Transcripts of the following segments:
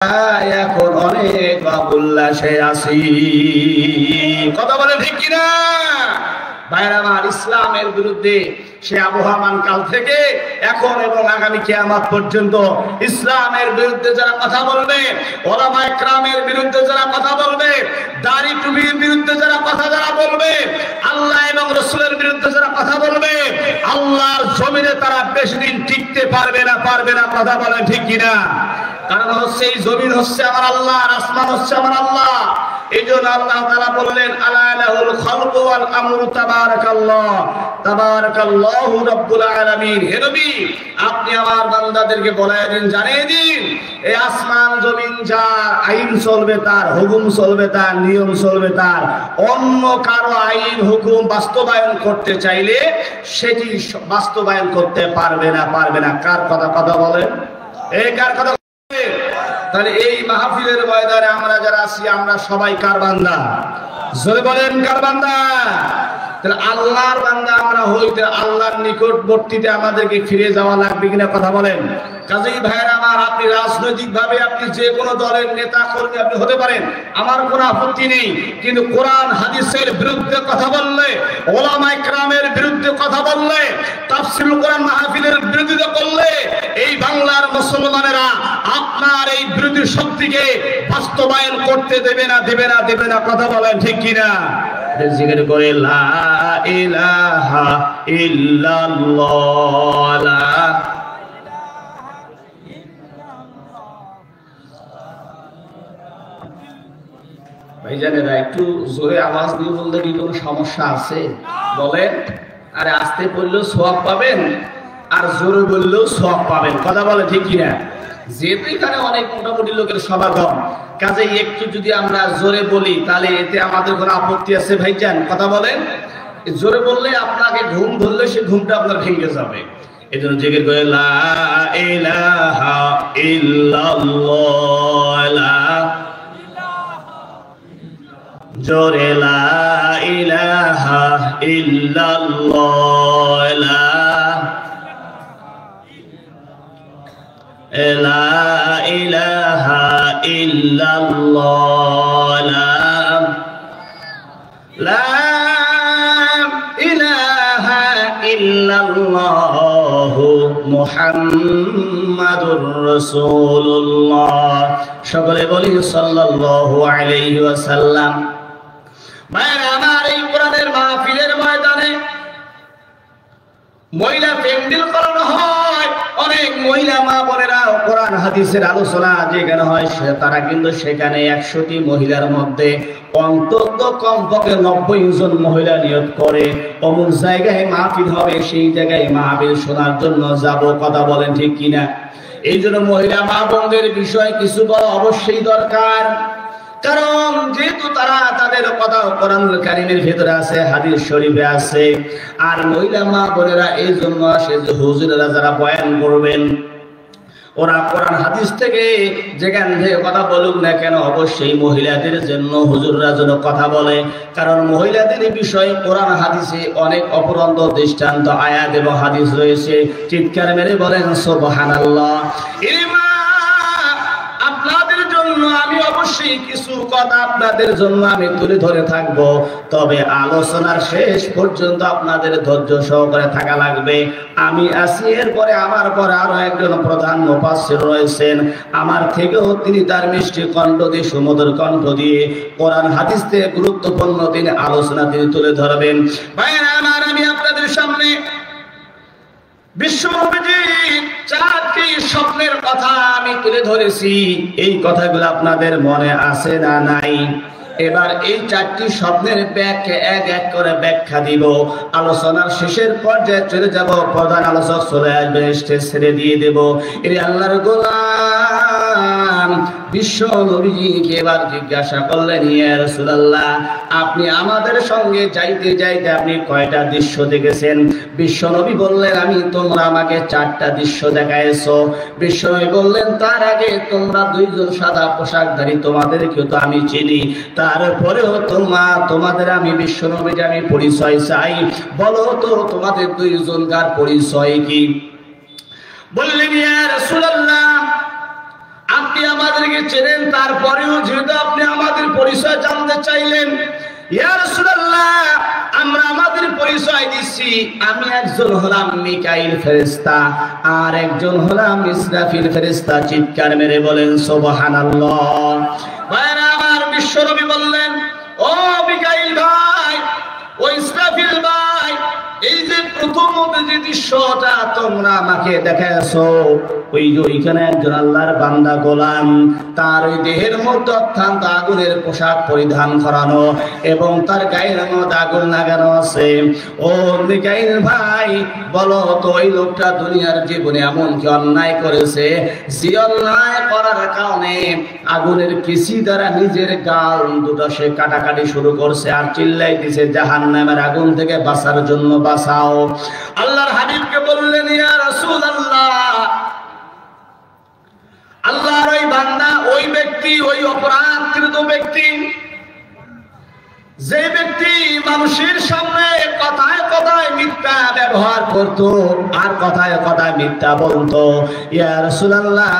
এখন অনেক উল্লাসে আছি। কথা বলে ঠিক কিনা ভাইরা আমার? ইসলামের বিরুদ্ধে সে আবহমান কাল থেকে এখন এবং আগামী কিয়ামত পর্যন্ত ইসলামের বিরুদ্ধে যারা কথা বলবে, ওলামায়ে কেরামের বিরুদ্ধে যারা কথা বলবে, দাড়ি টুপির বিরুদ্ধে যারা বলবে, আল্লাহ এবং রাসূলের বিরুদ্ধে যারা কথা বলবে, আল্লাহর জমিনে তারা বেশি দিন টিকতে পারবে না। কথা বলেন ঠিক কিনা? কারণ হচ্ছে এই জমিন হচ্ছে আমার আল্লাহ, আর আসমান হচ্ছে আমার আল্লাহ। এই জন্য আল্লাহ তাআলা বললেন, আলা লাহুল খালকু ওয়াল আমরু তাবারাকাল্লাহু রাব্বুল আলামিন। হে নবী, আপনি আমার বান্দাদেরকে বলে দিন, জানিয়ে দিন, এই আসমান জমিন যার, আইন চলবে তার, হুকুম চলবে তার, নিয়ম চলবে তার। অন্য কারো আইন হুকুম বাস্তবায়ন করতে চাইলে সেটি বাস্তবায়ন করতে পারবে না। কার কথা বলেন? এই কার কথা? তাহলে এই মাহফিলের ময়দানে আমরা যারা আছি, আমরা সবাই কার বান্দা? জোরে বলেন, কার বান্দা? তাহলে আল্লাহর বান্দা আমরা হইতে আল্লাহর নিকটবর্তীতে আমাদেরকে ফিরে যাওয়া লাগবে কিনা? কথা বলেন। কাজেই ভাইয়েরা আমার, আপনি রাজনৈতিক ভাবে আপনি যে কোনো দলের নেতা কর্মী আপনি হতে পারেন, আমার কোনো আপত্তি নেই। কিন্তু কোরআন হাদিসের বিরুদ্ধে কথা বললে, ওলামায়ে কেরামের বিরুদ্ধে কথা বললে, তাফসীরুল কোরআন মাহফিলের বিরোধিতা করলে, এই বাংলার মুসলমানেরা আপনার এই বিরোধী শক্তিকে বাস্তবায়ন করতে দেবে না। কথা বলেন ঠিক কিনা? জিকির করে লা ইলাহা ইল্লাল্লাহ। ভাইজানেরা, একটু জোরে আওয়াজ দিয়ে বললে কি কোনো সমস্যা আছে? বলেন। আরে আস্তে পড়লেও সওয়াব পাবেন, আর জোরে বললেও সওয়াব পাবেন। কথা বলে ঠিক কিনা? যেহেতু এখানে অনেক মোটামুটি লোকের সমাগম, কাজেই একটু যদি আমরা জোরে বলি তাহলে এতে আমাদের কোনো আপত্তি আছে ভাইজান? কথা বলেন। জোরে বললে আপনাকে ঘুম ধরলে সে ঘুমটা আপনার ভেঙে যাবে। এই জন্য জিকির করে লা ইলাহা ইল্লাল্লাহ, জোরে লা ইলাহা ইল্লাল্লাহ, লা ইলাহা ইল্লাল্লাহ, লা ইলাহা ইল্লাল্লাহ মুহাম্মাদুর রাসূলুল্লাহ। সকলে বলি সাল্লাল্লাহু আলাইহি ওয়াসাল্লাম। ভাইরা আমার, এই কোরআনের মাহফিলের ময়দানে মহিলা প্যান্ডেল করানো হয়। অনেক মহিলা মা বোনেরা কোরআন হাদিসের আলোচনা যেখানে হয়, তারা কিন্তু সেখানে 100টি মহিলার মধ্যে অন্তত কমপক্ষে 90 জন মহিলা নিয়োগ করে অমুক জায়গায় মাহফিল হবে, সেই জায়গায় মাহফিল শোনার জন্য যাব। কথা বলেন ঠিক কিনা? এই জন্য মহিলা মা বোনদের বিষয়ে কিছু বলা অবশ্যই দরকার। কারণ যেহেতু তারা তাদের কথা কোরআনুল কারীমের ভিতরে আছে, হাদিস শরীফে আছে। আর মহিলা মা বোনেরা এই জন্য আসে যে হুজুরেরা যারা বয়ান করবেন, ওরা কোরআন হাদিস থেকে যেখান থেকে কথা বলুক না কেন, অবশ্যই মহিলাদের জন্য হুজুররা যেন কথা বলে। কারণ মহিলাদের বিষয়ে কোরআন হাদিসে অনেক অপরন্ত দৃষ্টান্ত আয়াত এবং হাদিস রয়েছে। চিৎকার মেরে বলেন সুবহানাল্লাহ। আপনাদের জন্য আমি অবশ্যই কিছু কথা আপনাদের জন্য আমি তুলে ধরে থাকবো, তবে আলোচনার শেষ পর্যন্ত আপনাদের ধৈর্য সহকারে থাকা লাগবে। আমি আছি, এরপরে আমার পরে আরো একজন প্রধান মুফাসসির রয়েছেন, আমার থেকেও তিনি তার মিষ্টি কণ্ঠ দিয়ে, সুমধুর কণ্ঠ দিয়ে কোরআন হাদিস থেকে গুরুত্বপূর্ণ তিনি আলোচনা তিনি তুলে ধরবেন। ভাইরা আমার, আমি আপনাদের সামনে বিশ্বনবীর 4টি স্বপ্নের কথা আমি তুলে ধরেছি। এই কথাগুলো আপনাদের মনে আছে না নাই? এবার এই 4টি স্বপ্নের ব্যাখ্যা এক করে ব্যাখ্যা দিব। আলোচনার শেষের পর্যায়ে চলে যাব, প্রধান আলোচক চলে আসবে, স্টেজ ছেড়ে দিয়ে দেব। এই আল্লাহর গোলাম বিশ্ব নবীজিকে এবার জিজ্ঞাসা করলেন, ইয়া রাসূলুল্লাহ, আপনি আমাদের সঙ্গে যাইতে যাইতে আপনি কয়টা দৃশ্য দেখেছেন? বিশ্ব নবী বললেন, তোমরা আমাকে 4টা দৃশ্য দেখাইছো। বিশ্ব নবী বললেন, তার আগে তোমরা 2 জন সাদা পোশাকধারী, তোমাদেরকে তো আমি চিনি, তারপরেও তোমাদের আমি বিশ্ব নবীর আমি পরিচয় চাই। বলো তো তোমাদের 2 জনকার পরিচয় কি? বললেন, ইয়া রাসূলুল্লাহ, আপনি আমাদেরকে চেনেন, তারপরেও যেহেতু আপনি আমাদের পরিচয় জানতে চাইলেন, ইয়া রাসূলুল্লাহ আমরা আমাদের পরিচয় দিচ্ছি, আমি একজন হলাম মিকাইল ফেরেশতা আর একজন হলাম ইসরাফিল ফেরেশতা। চিৎকার মেরে বলেন সুবহানাল্লাহ। ভাইরা আমার, বিশ্বনবী বললেন, ও মিকাইল ভাই, ও ইসরাফিল ভাই, এই যে প্রথমত যে দৃশ্যটা তোমরা আমাকে দেখাইছো, ওই যে ওইখানে একজন আল্লাহর বান্দা গোলাম, তার ওই দেহের মধ্যে অত্যন্ত আগুনের পোশাক পরিধান করানো এবং তার গায়ের মধ্যে আগুন লাগানো আছে। ও মিকাইল ভাই, বলো তো ওই লোকটা দুনিয়ার জীবনে এমন কি অন্যায় করেছে যে অন্যায় করার কারণে আগুনের কিসি দ্বারা নিজের গাল দুটো সে কাটাকাটি শুরু করছে আর চিল্লাই দিছে জাহান্নামের আগুন থেকে বাঁচার জন্য বাঁচাও। আল্লাহর হাবিবকে বললেন, ইয়া রাসূলুল্লাহ, আল্লাহর ওই বান্দা, ওই ব্যক্তি, ওই অপরাধকৃত ব্যক্তি, যে ব্যক্তি মানুষের সামনে কথায় কথায় মিথ্যা ব্যবহার করত আর কথায় কথায় মিথ্যা বলতো, ইয়া রাসূলুল্লাহ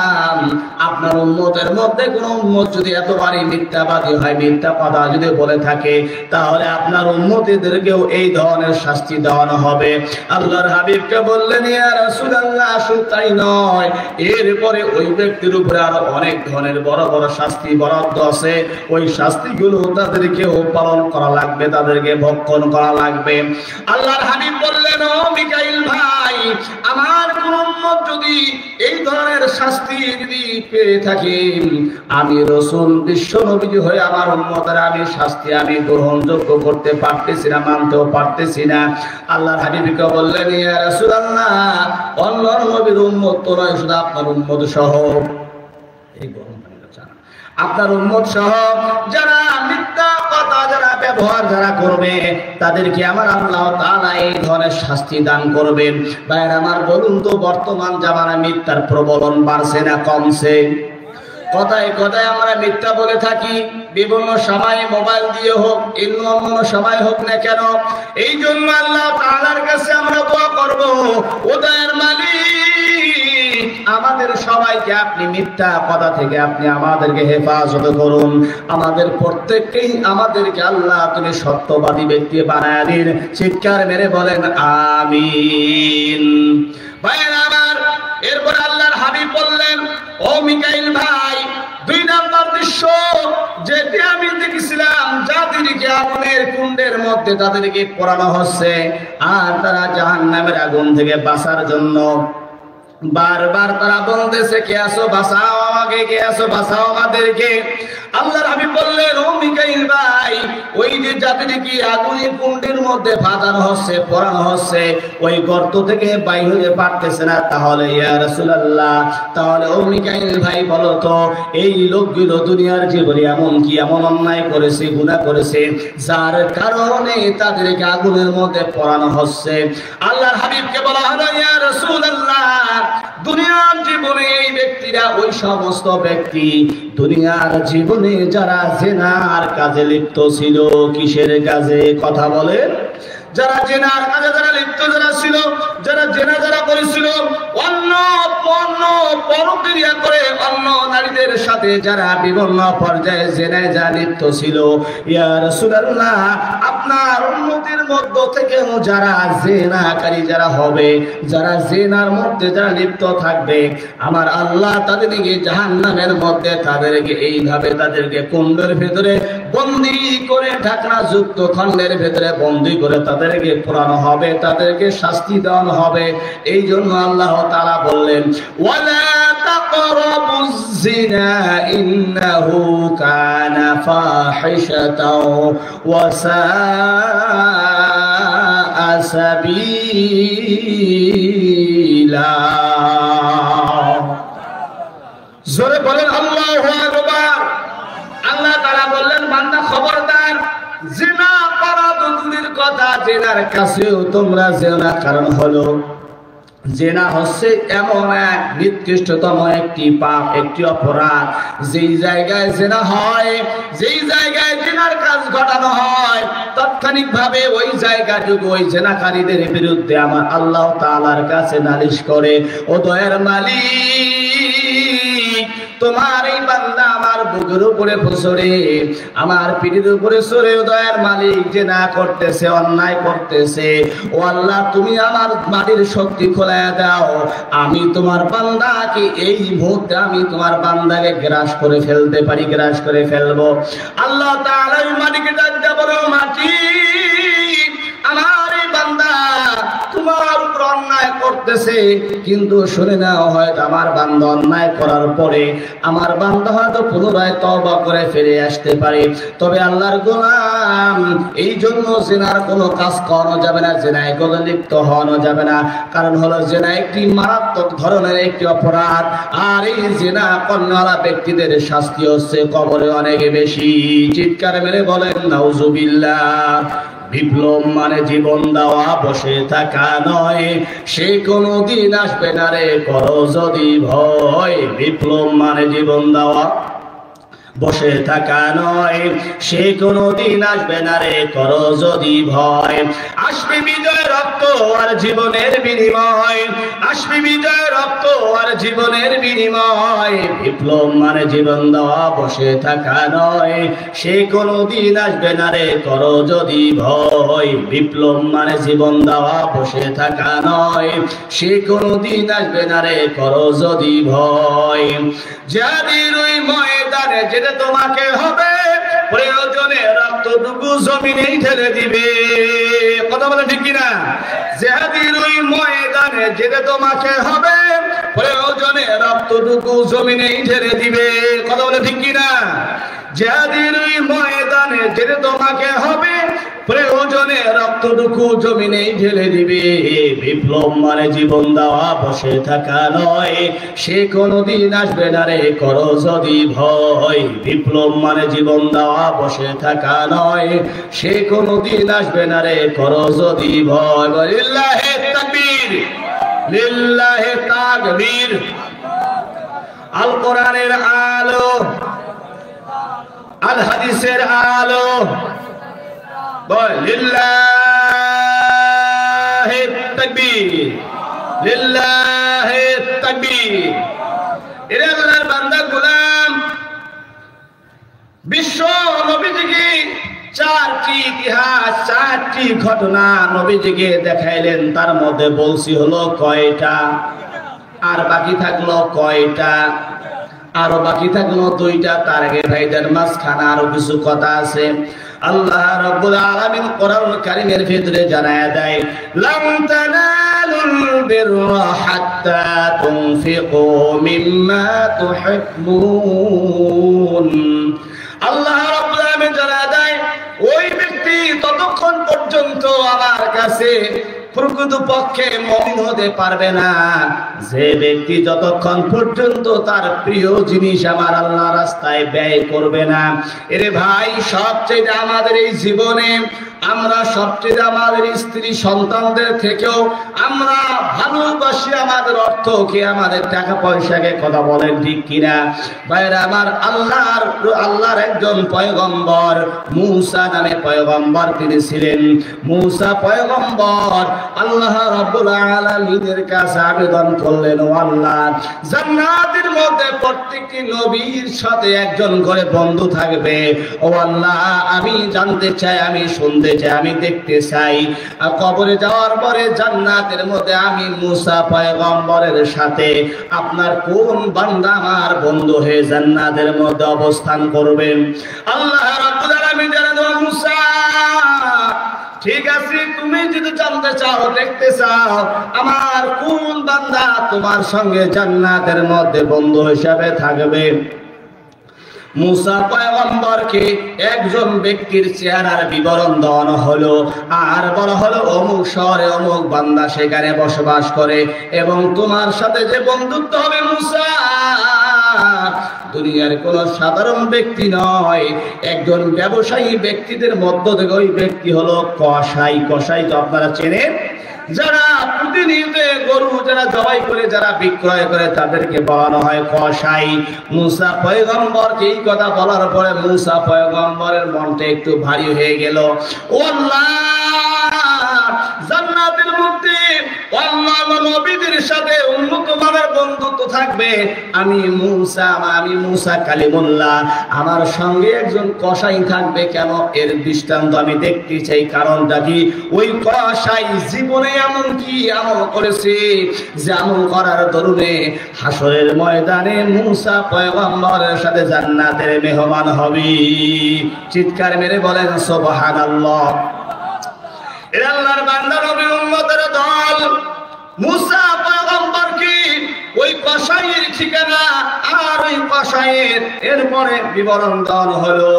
আপনার উম্মতের মধ্যে কোন উম্মত যদি এতবারই মিথ্যাবাদী হয়, মিথ্যা কথা যদি বলে থাকে, তাহলে আপনার উম্মতীদেরকেও এই ধরনের শাস্তি দেওয়ানো হবে। আল্লাহর হাবিবকে বললেন, ইয়া রাসূলুল্লাহ শুধু তাই নয়, এরপরে ওই ব্যক্তির উপরে আরো অনেক ধরনের বড় বড় শাস্তি বরাদ্দ আছে, ওই শাস্তিগুলো তাদেরকেও পালন করা লাগবে, তাদেরকে ভক্ষণ করা লাগবে। আল্লাহর হাবিব বললেন, ও মিকাইল ভাই, আমার কোন উম্মত যদি এই ধরনের শাস্তি যদি পেয়ে থাকে, আমি রাসূল বিশ্ব নবী হয়ে আমার উম্মতের আমি শাস্তি আমি গ্রহণযোগ্য করতে পারতেছি না, মানতেও পারতেছি না। আল্লাহর হাবিবকে বললেন, ইয়া রাসূলুল্লাহ অন্য নবীর উম্মত তো নয়, শুধু আপনার উম্মত সহ, এই গরম আপনার উম্মত সহ যারা মিথ্যা কথা যারা ব্যবহার যারা করবে, তাদেরকে আমার আল্লাহ তাআলা এই ধরনের শাস্তি দান করবেন। ভাইরা আমার, বলুন তো বর্তমান জামানায় মিথ্যার প্রবলন বাড়ছে না কমছে? কথায় কথায় আমরা মিথ্যা বলে থাকি, বিভিন্ন সময় মোবাইল দিয়ে হোক, অন্য সময় হোক না কেন। এই জন্য আল্লাহ তাআলার কাছে আমরা দোয়া করব, ও দয়ার মালিক, আমাদের সবাইকে আপনি মিথ্যা কথা থেকে আপনি আমাদেরকে হেফাজত করুন, আমাদের প্রত্যেককেই আমাদেরকে আল্লাহ তুমি সত্যবাদী ব্যক্তি বানায় দিন। চিৎকার মেরে বলেন আমিন। ভাইরা আমার, এরপর আল্লাহর হাবিব বললেন, ও মিকাইল ভাই, দুই নাম্বার দৃশ্য যেটি আমি দেখেছিলাম, যাদেরকে আগুনের কুণ্ডের মধ্যে তাদেরকে পোড়ানো হচ্ছে আর তারা জাহান্নামের আগুন থেকে বাঁচার জন্য বারবার তারা বলতেছে, কে আসো বাঁচাও আমাকে, কে আসো বাঁচাও আমাদেরকে। আল্লাহর হাবিব বললেন, ও মিকাইল ভাই, ওই যে যাদেরকে আগুনের কুণ্ডের মধ্যে ফাটানো হচ্ছে, পোড়ানো হচ্ছে, ওই গর্ত থেকে বাইর হতে পারতেছে না, তাহলে ইয়া রাসূলুল্লাহ, তাহলে ও মিকাইল ভাই বলো তো, এই লোকগুলো দুনিয়ার জীবনে এমন কি এমন অন্যায় করেছে, গুনাহ করেছে, যার কারণে তাদেরকে আগুনের মধ্যে পোড়ানো হচ্ছে? আল্লাহর হাবিবকে বলা হলো, ইয়া রাসূলুল্লাহ, দুনিয়ার জীবনে এই ব্যক্তিরা ওই সমস্ত ব্যক্তি দুনিয়ার জীবনে যারা জিনার কাজে লিপ্ত ছিল। কিসের কাজে? কথা বলেন। যারা জেনার কাজে যারা লিপ্ত যারা ছিল, যারা জেনা যারা করেছিল, অন্য পরক্রিয়া করে অন্য নারীদের সাথে যারা বিভিন্ন পর্যায়ে জেনায় যা লিপ্ত ছিল, ইয়া রাসূলুল্লাহ আপনার উম্মতের মধ্য থেকেও যারা জেনাকারী যারা হবে, যারা জেনার মধ্যে যারা লিপ্ত থাকবে, আমার আল্লাহ তাদেরকে জাহান্নামের মধ্যে তাদেরকে এইভাবে তাদেরকে কুণ্ডের ভেতরে বন্দী করে, ঢাকনা যুক্ত খণ্ডের ভেতরে বন্দী করে তাদেরকে পোড়ানো হবে, তাদেরকে শাস্তি দেওয়ানো হবে। এই জন্য আল্লাহ তাআলা বললেন, ওয়ালা তাকরাবুজ জিনা ইন্নাহু কানা ফাহিশাতাও ওয়া সাআ সাবিলা। জোরে বলেন আল্লাহু আকবার। আল্লাহ তাআলা বললেন, বান্দা খবরদার, জিনা করা তো দূরের কথা, জিনার কাছেও তোমরা যেও না। কারণ হলো জেনা হচ্ছে এমন এক নিকৃষ্টতম একটি পাপ, একটি অপরাধ, যেই জায়গায় জেনা হয়, যেই জায়গায় জেনার কাজ ঘটানো হয়, তাৎক্ষণিকভাবে ওই জায়গাটুকু ওই জেনাকারীদের বিরুদ্ধে আমার আল্লাহ তাআলার কাছে নালিশ করে। ও দয়ার মালিক, তোমার এই বান্দা আমার বুকের উপরে চড়ে, আমার পিঠের উপরে চড়ে দয়ার মালিক যে না করতেছে, অন্যায় করতেছে। ও আল্লাহ, তুমি আমার মাটির শক্তি খোলায়া দাও, আমি তোমার বান্দাকে এই মুহূর্তে আমি তোমার বান্দাকে গ্রাস করে ফেলতে পারি, গ্রাস করে ফেলবো। আল্লাহ তাআলা এই মাটিকে ডাক দেয়া বলো, মাটি আমার এই বান্দা তোমার উপর অন্যায় করতেছে, কিন্তু শুনে নাও, হয়তো আমার বান্দা অন্যায় করার পরে আমার বান্দা হয়তো পুনরায় তওবা করে ফিরে আসতে পারে। তবে আল্লাহর গোলাম, এই জন্য জিনার কোনো কাজ করানো যাবে না, জিনায় কোনো লিপ্ত হওয়ানো যাবে না। কারণ হলো জিনা একটি মারাত্মক ধরনের একটি অপরাধ, আর এই জিনা কর্ণওয়ালা ব্যক্তিদের শাস্তি হচ্ছে কবরে অনেক বেশি। চিৎকার মেরে বলেন নাউজুবিল্লাহ। বিপ্লব মানে জীবন দেওয়া, বসে থাকা নয়, সে কোনদিন আসবে না রে করো যদি ভয়। বিপ্লব মানে জীবন দেওয়া, বসে থাকা নয়, সে কোনদিন আসবে না রে করো যদি ভয়। আসবে বিজয় রক্ত আর জীবনের বিনিময়, আসবে বিজয় রক্ত আর জীবনের বিনিময়। বিপ্লব মানে জীবন দেওয়া, বসে থাকা নয়, সে কোনদিন আসবে না রে করো যদি ভয়। বিপ্লব মানে জীবন দেওয়া, বসে থাকা নয়, সে কোনদিন আসবে না রে করো যদি ভয়। যাদের ওই ময়দানে যেতে তোমাকে হবে, প্রয়োজনে রক্তটুকু জমিনেই ঢেলে দিবে। কথা বলে ঠিক কিনা? যাদের ওই ময়দানে যেতে তোমাকে হবে, প্রয়োজনে রক্তটুকু জমিনেই ঢেলে দিবে। কথা বলে ঠিক কিনা? যাদের ওই ময়দানে যেতে তোমাকে হবে, প্রয়োজনে রক্তটুকু জমিনেই ঢেলে দিবে। বিপ্লব মানে জীবন দেওয়া, বসে থাকা নয়, সে কোনদিন আসবে না রে করো যদি ভয়। বিপ্লব মানে জীবন দেওয়া, বসে থাকা নয়, সে কোনদিন আসবে না রে করো যদি ভয়। লিল্লাহে তাকবীর, লিল্লাহে তাকবীর। আল কোরআনের আলো, আল হাদিসের আলো, লিল্লাহে তাকবীর, লিল্লাহে তাকবীর। এর আল্লাহর বান্দা গোলাম, বিশ্ব নবীজিকে চারটি ইতিহাস, চারটি ঘটনা নবীজিকে দেখাইলেন। তার মধ্যে বলছি হলো কয়টা, আর বাকি থাকলো কয়টা, আরো বাকি থাকলো দুইটা। তার আগে ভাইদের মাঝখানে আরো কিছু কথা আছে। আল্লাহ রাব্বুল আলামিন কোরআনুল কারীমের ভিতরে জানায়া দেয়, লান তানালুল বিররা হাত্তা তুনফিকু মিম্মা তুহিব্বুন। আল্লাহ রাব্বুল আলামিন জানায়া দেয়, ওই ব্যক্তি ততক্ষণ পর্যন্ত আমার কাছে প্রকৃত পক্ষে মুমিন হতে পারবে না, যে ব্যক্তি যতক্ষণ পর্যন্ত তার প্রিয় জিনিস আমার আল্লাহ রাস্তায় ব্যয় করবে না। এরে ভাই, সবচেয়ে আমাদের এই জীবনে আমরা সবচেয়ে আমাদের স্ত্রী সন্তানদের থেকেও আমরা ভালোবাসি আমাদের অর্থকে, আমাদের টাকা পয়সাকে। কথা বলেন ঠিক কিনা ভাইরা আমার? আল্লাহর একজন পয়গম্বর মূসা নামে পয়গম্বর তিনি ছিলেন। মূসা পয়গম্বর আল্লাহ রাব্বুল আলামিনের কাছে আবেদন করলেন, ও আল্লাহ, জান্নাতের মধ্যে প্রত্যেকটি নবীর সাথে একজন করে বন্ধু থাকবে। ও আল্লাহ, আমি জানতে চাই, আমি শুনতে চাই, আমি দেখতে চাই, কবরে যাওয়ার পরে জান্নাতের মধ্যে আমি মূসা পয়গম্বরের সাথে আপনার কোন বান্দা আমার বন্ধু হয়ে জান্নাতের মধ্যে অবস্থান করবেন। আল্লাহ রাব্বুল আলামিন জানালেন, ও মূসা, ঠিক আছে, তুমি যদি জানতে চাও, দেখতে চাও আমার কোন বান্দা তোমার সঙ্গে জান্নাতের মধ্যে বন্ধু হিসাবে থাকবে। মূসা পয়গম্বরকে একজন ব্যক্তির চেহারার বিবরণ দেওয়ানো হলো, আর বলা হলো অমুক শহরে অমুক বান্দা সেখানে বসবাস করে, এবং তোমার সাথে যে বন্ধুত্ব হবে মূসা, দুনিয়ার কোন সাধারণ ব্যক্তি নয়, একজন ব্যবসায়ী ব্যক্তিদের মধ্য থেকে ওই ব্যক্তি হলো কসাই। কসাই তো আপনারা চেনেন, যারা প্রতিনিয়ত গরু যারা জবাই করে, যারা বিক্রয় করে, তাদেরকে বলানো হয় কসাই। মূসা পয়গম্বরকে এই কথা বলার পরে মূসা পয়গম্বরের মনটা একটু ভারী হয়ে গেল। ও আল্লাহ, জান্নাতের মধ্যে অন্যান্য নবীদের সাথে উন্নত মানের বন্ধুত্ব থাকবে, আমি মুসা কালিমুল্লাহ, আমার সঙ্গে একজন কসাই থাকবে কেন? এর দৃষ্টান্ত আমি দেখতে চাই। কারণটা কি? ওই কসাই জীবনে এমন কি আমল করেছে যে আমল করার দরুনে হাসরের ময়দানে মুসা পয়গম্বরের সাথে জান্নাতের মেহমান হবে। চিৎকার মেরে বলেন সুবহানাল্লাহ। এর আল্লাহর বান্দা নবীর উম্মতের দল মুসা পয়গম্বর কি ওই কসাইয়ের ঠিকানা আর ওই কসাইয়ের এরপরে বিবরণ দেওয়া হলো।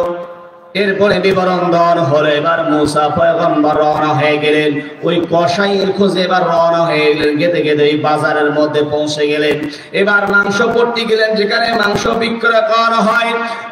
এবার মুসা পয়গম্বর রওনা হয়ে গেলেন ওই কসাইয়ের খোঁজে। এবার রওনা হয়ে গেলেন, গেতে গেতে ওই বাজারের মধ্যে পৌঁছে গেলেন। এবার মাংস পট্টি গেলেন যেখানে মাংস বিক্রয় করা হয়।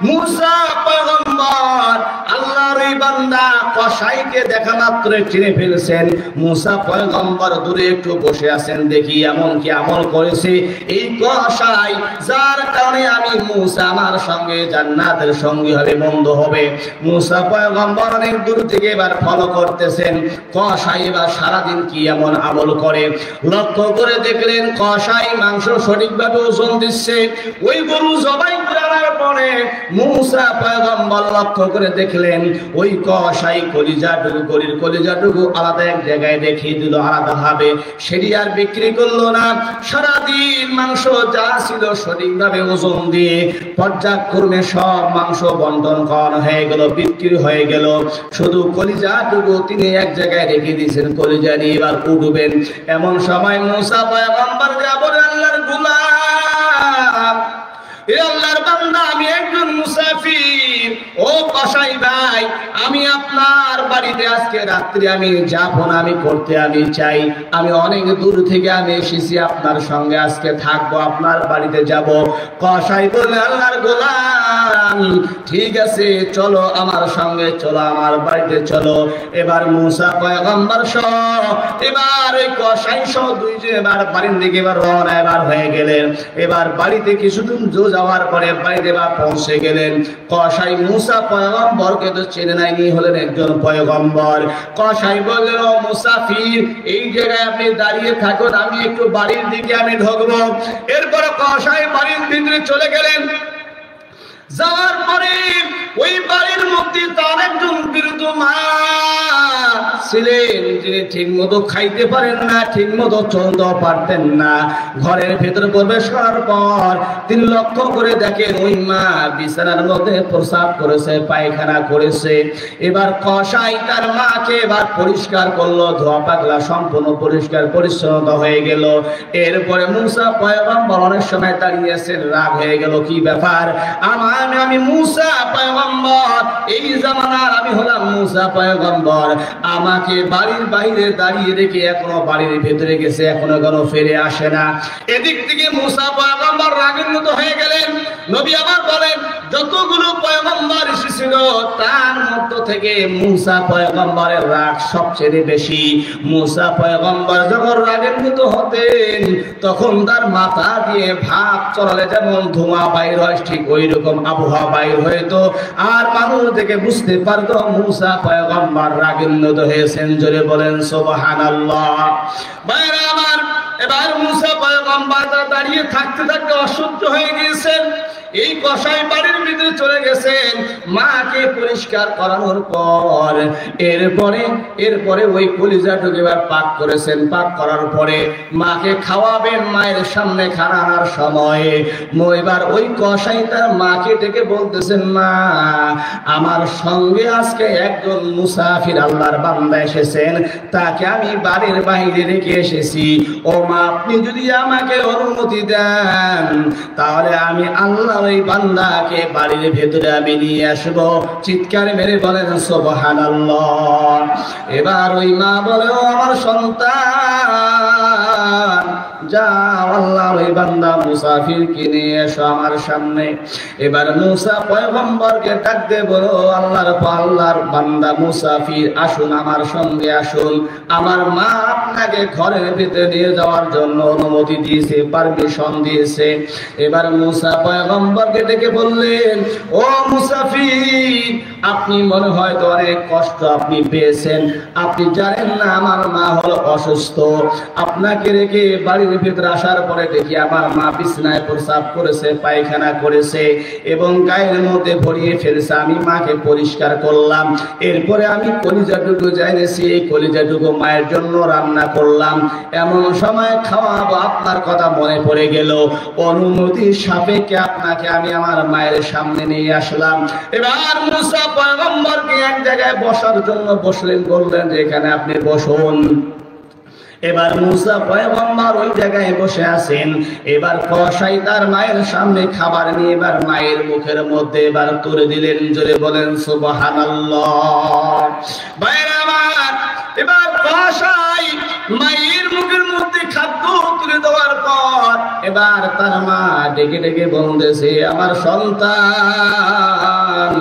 মুসা পয়গম্বর আল্লাহর ওই বান্দা কসাইকে দেখা মাত্র চিনে ফেলছেন। মুসা পয়গম্বর দূরে একটু বসে আছেন, দেখি এমন কি আমল করেছে এই কসাই যার কারণে আমি মুসা আমার সঙ্গে জান্নাতের সঙ্গী হবে, বন্ধু হবে। মুসা পয়গম্বর অনেক দূর থেকে এবার ফলো করতেছেন কসাই এবার সারাদিন কি এমন আমল করে। লক্ষ্য করে দেখলেন কসাই মাংস সঠিকভাবে ওজন দিচ্ছে। ওই গরু জবাই করার পরে মুসা পয়গম্বর লক্ষ্য করে দেখলেন ওই কসাই গরুর কলিজাটুকু আলাদা এক জায়গায় রেখে দিল আলাদাভাবে, সেটি আর বিক্রি করলো না। সারাদিন মাংস যা ছিল সঠিকভাবে ওজন দিয়ে পর্যায়ক্রমে সব মাংস বন্টন করা হয়ে গেল, বিক্রি হয়ে গেল। শুধু কলিজাটুকু তিনি এক জায়গায় রেখে দিয়েছেন, কলিজা নিয়ে এবার উঠবেন। এমন সময় মুসা পয়গম্বর বলেন, আল্লাহর গোলাম, এ আল্লাহর বান্দা, আমি একজন মুসাফির। ও কসাই ভাই, আমি আপনার বাড়িতে আজকে রাত্রি আমি যাব না, আমি করতে আমি চাই। আমি অনেক দূর থেকে আমি এসেছি, আপনার সঙ্গে আজকে থাকবো, আপনার বাড়িতে যাব। কসাই বলে, আল্লাহর গোলাম, ঠিক আছে, চলো আমার সঙ্গে, চলো আমার বাড়িতে চলো। এবার মুসা পয়গম্বর সহ এবার ওই কসাই সহ দুইজন এবার বাড়ির দিকে এবার রওনা এবার হয়ে গেলেন। এবার বাড়িতে কিছুদিন যাওয়ার পরে বাড়িতে এবার পৌঁছে গেলেন। কসাই মুসা পয়গম্বরকে তো চেনে নাই, নি হলেন একজন পয়গম্বর। কসাই বললেন, ও মুসাফির, এই জায়গায় আপনি দাঁড়িয়ে থাকুন, আমি একটু বাড়ির দিকে আমি ঢুকবো। এরপরে কসাই বাড়ির ভিতরে চলে গেলেন। যাওয়ার পরে ওই বাড়ির মধ্যে তার একজন বৃদ্ধ মা ছিলেন, যিনি ঠিক মতো খাইতে পারেন না, ঠিক মতো চলতেও পারতেন না। ঘরের ভেতরে প্রবেশ করার পর তিনি লক্ষ্য করে দেখেন ওই মা বিছানার মধ্যে প্রসাব করেছে, পায়খানা করেছে। এবার কসাই তার মাকে এবার পরিষ্কার করলো, ধোয়া পাগলা সম্পূর্ণ পরিষ্কার পরিচ্ছন্নতা হয়ে গেল। এরপরে মুসা পয়গম্বর অনেক সময় দাঁড়িয়েছেন, রাগ হয়ে গেল, কি ব্যাপার, আমি মুসা পয়গম্বর, এই জামানার আমি হলাম মুসা পয়গম্বর, আমাকে বাড়ির বাইরে দাঁড়িয়ে রেখে এখনো বাড়ির ভেতরে গেছে, এখনো কেন ফিরে আসে না। এদিক থেকে মুসা পয়গম্বর রাগান্বিত হয়ে গেলেন। নবী আবার বলেন, যতগুলো পয়গম্বর এসেছিল তার মধ্য থেকে মুসা পয়গম্বরের রাগ সবচেয়ে বেশি। মুসা পয়গম্বর যখন রাগান্বিত হতেন তখন তার মাথা দিয়ে ভাব চলালে যেমন ধোঁয়া বাইর হয়, ঠিক ওই রকম আবহাওয়া বাইর হইতো। আর মানুষ থেকে বুঝতে পারতো মুসা পয়গম্বর রাগান্বিত হয়েছেন। জোরে বলেন সুবহানাল্লাহ। ভাইরা আমার, এবার মুসা পয়গম্বর দাঁড়িয়ে থাকতে থাকতে অসহ্য হয়ে গিয়েছেন। এই কসাই বাড়ির ভিতরে চলে গেছেন মাকে পরিষ্কার করানোর পর। এরপরে ওই কলিজাটুকু এবার পাক করেছেন। পাক করার পরে মাকে খাওয়াবেন। মায়ের সামনে খাওয়ানোর সময় এবার ওই কসাই তার মাকে ডেকে বলতেছেন, মা, আমার সঙ্গে আজকে একজন মুসাফির আল্লাহর বান্দা এসেছেন, তাকে আমি বাড়ির বাইরে রেখে এসেছি। ও মা, আপনি যদি আমাকে অনুমতি দেন তাহলে আমি আল্লাহ ওই বান্দাকে বাড়ির ভেতরে আমি নিয়ে আসবো। চিৎকার মেরে বলেন সুবহানাল্লাহ। এবার ওই মা বলে, ও আমার সন্তান, যাও আল্লাহর ওই বান্দা মুসাফিরকে নিয়ে এসো আমার সামনে। এবার মুসা পয়গম্বরকে ডাক দিয়ে বলো, আল্লাহর বান্দা মুসাফির, আসুন আমার সঙ্গে আসুন। আমার মা আপনাকে ঘরের ভিতরে নিয়ে যাওয়ার জন্য অনুমতি দিয়েছে, পারমিশন দিয়েছে। এবার মুসা পয়গম্বরকে ডেকে বললেন, ও মুসাফির, আপনি মনে হয় তো অনেক কষ্ট আপনি পেয়েছেন, আপনি জানেন না আমার মা হলো অসুস্থ। আপনাকে রেখে বাড়ির ভিতরে আসার পরে দেখি আমার মা বিছানায় প্রস্রাব করেছে, পায়খানা করেছে এবং গায়ের মধ্যে ভরিয়ে ফেলেছে। আমি মাকে পরিষ্কার করলাম, এরপরে আমি কলিজাটুকু জানিয়েছি, এই কলিজাটুকু মায়ের জন্য রান্না করলাম। এমন সময় খাওয়াবো, আপনার কথা মনে পড়ে গেল, অনুমতি সাপেক্ষে আপনাকে আমি আমার মায়ের সামনে নিয়ে আসলাম। এবার মুসা পয়গম্বরকে এক জায়গায় বসার জন্য বসলেন, বললেন যে এখানে আপনি বসুন। এবার মুসা পয়গম্বর ওই জায়গায় বসে আছেন। এবার কসাই তার মায়ের সামনে খাবার নিয়ে এবার মায়ের মুখের মধ্যে এবার তুলে দিলেন। জোরে বলেন সুবহানাল্লাহ। ভাইরা আমার, এবার কসাই মায়ের মুখের মধ্যে খাদ্য তুলে দেওয়ার পর এবার তার মা ডেকে ডেকে বলতেছে, আমার সন্তান,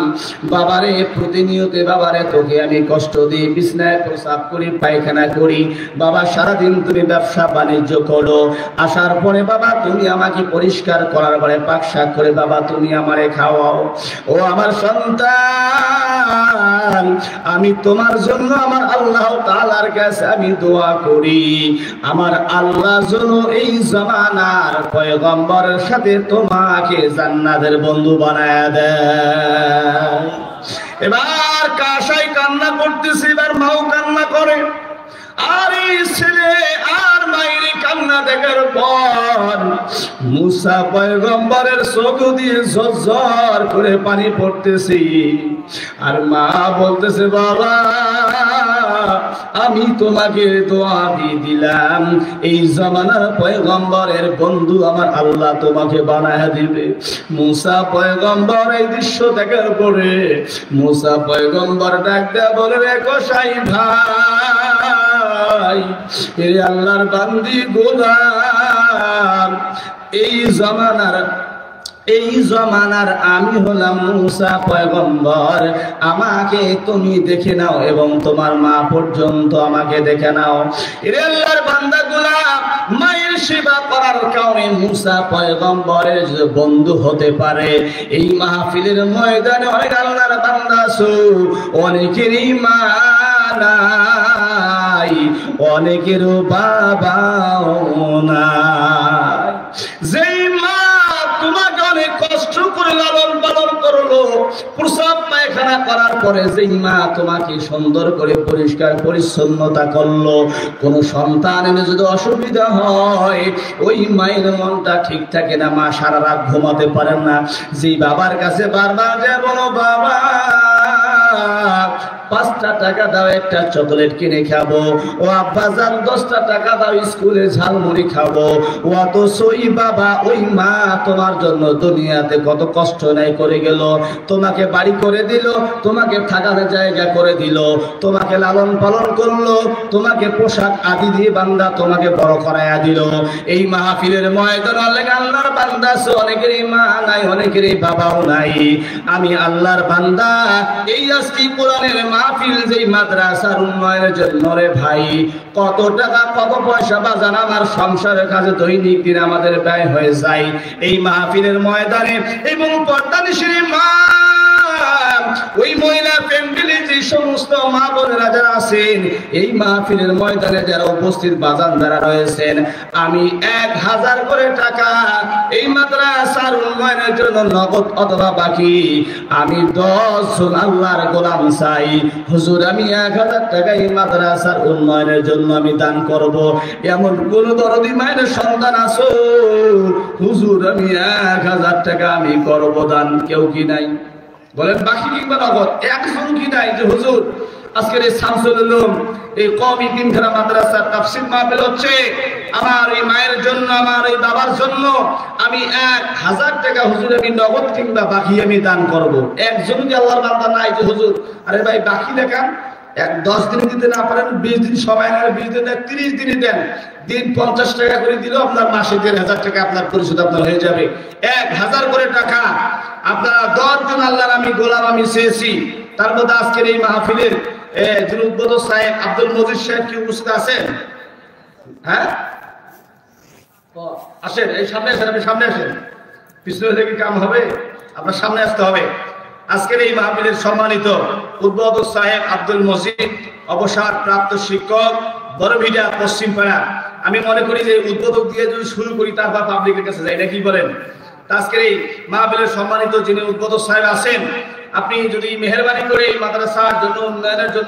বাবারে প্রতিনিয়ত বাবারে তোকে আমি কষ্ট দিই, বিছনায় প্রস্রাব করি, পায়খানা করি। বাবা সারাদিন তুমি ব্যবসা বাণিজ্য করো, আসার পরে বাবা তুমি আমাকে পরিষ্কার করার পরে পাক শাক করে বাবা তুমি আমারে খাওয়াও। ও আমার সন্তান, আমি তোমার জন্য আমার আল্লাহ তাআলার কাছে আমি দোয়া করি, আমার আল্লাহ যেন এই জামানার পয়গম্বরের সাথে তোমাকে জান্নাতের বন্ধু বানায় দেয়। এবার কাসাই কান্না করতেছে, এবার মাও কান্না করে। আর এই ছেলে আর মায়ের কান্না দেখার পর মুসা পয়গম্বরের চোখ দিয়ে ঝরঝর করে পানি পড়তেছে। আর মা বলতেছে, বাবা আমি তোমাকে দোয়া দিয়ে দিলাম, এই জামানার পয়গম্বরের বন্ধু আমার আল্লাহ তোমাকে বানায় দিবে। মুসা পয়গম্বর এই দৃশ্য দেখার পরে মুসা পয়গম্বর ডাক দেয়া বলে, রে কসাই ভাই, এ আল্লাহর বান্দি গোলাম, এই জমানার আমি হলাম মুসা পয়গম্বর, আমাকে তুমি দেখে নাও এবং তোমার মা পর্যন্ত আমাকে দেখে নাও। এরে আল্লাহর বান্দা গোলাম, মায়ের সেবা করার কারণে মুসা পয়গম্বরের বন্ধু হতে পারে। এই মাহফিলের ময়দানে অনেক আল্লাহর বান্দা আছে, অনেকেরই মা নাই, অনেকেরও বাবাও নাই। যেই মা তোমাকে অনেক কষ্ট করে লালন পালন করলো, প্রসাব পায়খানা করার পরে যেই মা তোমাকে সুন্দর করে পরিষ্কার পরিচ্ছন্নতা করলো, কোন সন্তানের যদি অসুবিধা হয় ওই মায়ের মনটা ঠিক থাকে না, মা সারা রাত ঘুমাতে পারেন না। যেই বাবার কাছে বারবার যায়, বলো বাবা 5টা টাকা দাও একটা চকলেট কিনে খাবো, ও আব্বা জান 10টা টাকা দাও স্কুলে ঝালমুড়ি খাবো, ও তো সই বাবা ওই মা তোমার জন্য দুনিয়াতে কত কষ্ট নাই করে গেল, তোমাকে বাড়ি করে দিল, তোমাকে থাকার জায়গা করে দিল, তোমাকে লালন পালন করলো, তোমাকে পোশাক আদি দিয়ে বান্দা তোমাকে বড় করায়া দিল। এই মাহফিলের ময়দান আল্লাহর বান্দা আছে, অনেকেরই মা নাই, অনেকেরই বাবাও নাই। আমি আল্লাহর বান্দা, এই আজকে কোরআনের মাহফিল যেই মাদ্রাসার উন্নয়নের জন্য রে ভাই, কত টাকা কত পয়সা বাজান আমার সংসারের কাছে দৈনিক দিন আমাদের ব্যয় হয়ে যায় এই মাহফিলের ময়দানে। এবং পর্দানিশীর মা, ওই মহিলা ফ্যামিলি যে সমস্ত মা বোনেরা যারা আছেন এই মাহফিলের ময়দানে যারা উপস্থিত বাজান যারা রয়েছেন, আমি 1000 করে টাকা এই মাদ্রাসার উন্নয়নের জন্য নগদ অথবা বাকি আমি 10 জন আল্লাহর গোলাম চাই। হুজুর আমি 1000 টাকা এই মাদ্রাসার উন্নয়নের জন্য আমি দান করব, এমন কোন দরদি মায়ের সন্তান আছো হুজুর আমি 1000 টাকা আমি করব দান? কেউ কি নাই? বলেন বাকি কিংবা নগদ? একজন কি নাই যে হুজুর আজকের এই শামসুল উলুম এই কওমি তিনখানা মাদ্রাসার তাফসীর মাহফিল হচ্ছে, আমার এই মায়ের জন্য আমার এই বাবার জন্য আমি 1000 টাকা হুজুর আমি নগদ কিংবা বাকি আমি দান করব। একজন কি আল্লাহর বান্দা নাই যে হুজুর আরে ভাই বাকি দেখান, 10 দিন দিতে না পারেন 20 দিন সময় নেন, 20 দিন 30 দিনই দেন, দিন 50 টাকা করে দিলেও আপনার মাসে 1000 টাকা আপনার পরিশোধ আপনার হয়ে যাবে। 1000 করে টাকা আপনারা 10 জন আল্লাহর আমি গোলাম আমি চেয়েছি। তার মধ্যে আজকের এই মাহফিলের যিনি উদ্বোধক সাহেব আব্দুল মজিদ সাহেব কি উপস্থিত আছেন? হ্যাঁ আসেন, এই সামনে আসেন, আপনি সামনে আসেন, পিছনে থেকে কাম হবে, আপনার সামনে আসতে হবে। আজকের এই মাহফিলের সম্মানিত উদ্বোধক সাহেব আব্দুল মজিদ, অবসরপ্রাপ্ত শিক্ষক, বড়ভিটা পশ্চিমপাড়া। আমি মনে করি যে উদ্বোধক দিয়ে যদি শুরু করি তারপর পাবলিকের কাছে যাই, নাকি বলেন? আজকের এই মাহফিলের সম্মানিত যিনি উদ্বোধক সাহেব আছেন, আপনি যদি মেহেরবানি করে এই মাদ্রাসার জন্য, উন্নয়নের জন্য